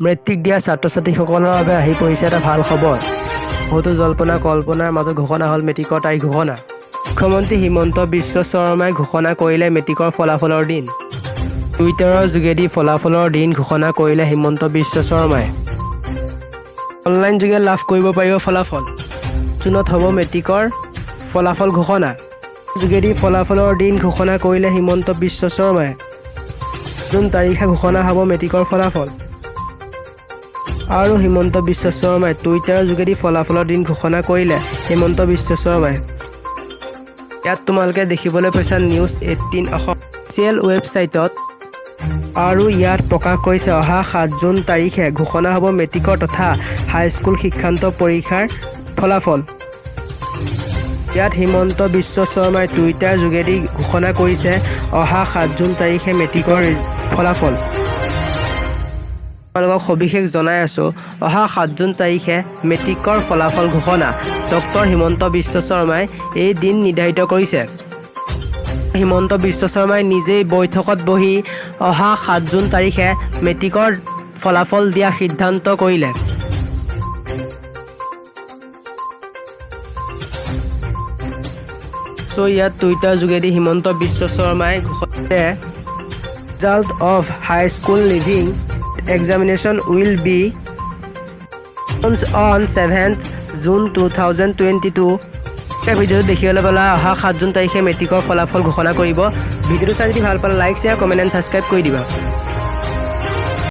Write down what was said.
Matric দিয়া ছাত্ৰ ছাত্ৰীসকলৰ বাবে আহি পৰিছে এটা ভাল খবৰ। বহুতো জল্পনা কল্পনাৰ মাজত ঘোষণা হ'ল মেট্ৰিকৰ তাৰিখ ঘোষণা। মুখ্যমন্ত্ৰী হিমন্ত বিশ্ব শৰ্মাই ঘোষণা কৰিলে মেট্ৰিকৰ ফলাফলৰ দিন। টুইটাৰৰ যোগেদি ফলাফলৰ দিন ঘোষণা কৰিলে হিমন্ত বিশ্ব শৰ্মাই। অনলাইন যোগে লাভ কৰিব পাৰিব ফলাফল। জুনত হ'ব মেট্ৰিকৰ ফলাফল ঘোষণা। যোগেদি ফলাফলৰ দিন ঘোষণা কৰিলে হিমন্ত বিশ্ব শৰ্মাই। জুন তাৰিখে ঘোষণা হ'ব মেট্ৰিকৰ ফলাফল। আৰু হিমন্ত বিশ্ব শৰ্মাই টুইটাৰৰ যোগেদি ফলাফলৰ দিন ঘোষণা কৰিলে হিমন্ত বিশ্ব শৰ্মাই। ইয়াত তোমালোকে দেখিবলৈ পাইছা নিউজ 18 অফিচিয়েল ৱেবছাইটত। আৰু ইয়াত প্ৰকাশ কৰিছে অহা 7 জুন তাৰিখে ঘোষণা হ'ব মেট্ৰিকৰ তথা হাইস্কুল শিক্ষান্ত পৰীক্ষাৰ ফলাফল। ইয়াত হিমন্ত বিশ্ব শৰ্মাই টুইটাৰ যোগেদি ঘোষণা কৰিছে অহা 7 জুন তাৰিখে মেট্ৰিকৰ ফলাফল। আপোনালোকক সবিশেষ জনাই আছোঁ, অহা 7 জুন তাৰিখে মেট্ৰিকৰ ফলাফল ঘোষণা। ডক্টৰ হিমন্ত বিশ্ব শৰ্মাই এই দিন নিৰ্ধাৰিত কৰিছে। হিমন্ত বিশ্ব শৰ্মাই নিজেই বৈঠকত বহি অহা 7 জুন তাৰিখে মেট্ৰিকৰ ফলাফল দিয়া সিদ্ধান্ত কৰিলে। ইয়াত টুইটাৰ যোগেদি হিমন্ত বিশ্ব শৰ্মাই ঘোষণা কৰিছে result of high school leaving examination will be announced on 7th June 2022। ভিডিঅ'টো দেখিবলৈ পালা অহা 7 জুন তাৰিখে মেট্ৰিকৰ ফলাফল ঘোষণা কৰিব। ভিডিঅ'টো চাই যদি ভাল পালে like share comment and subscribe কৰি দিবা।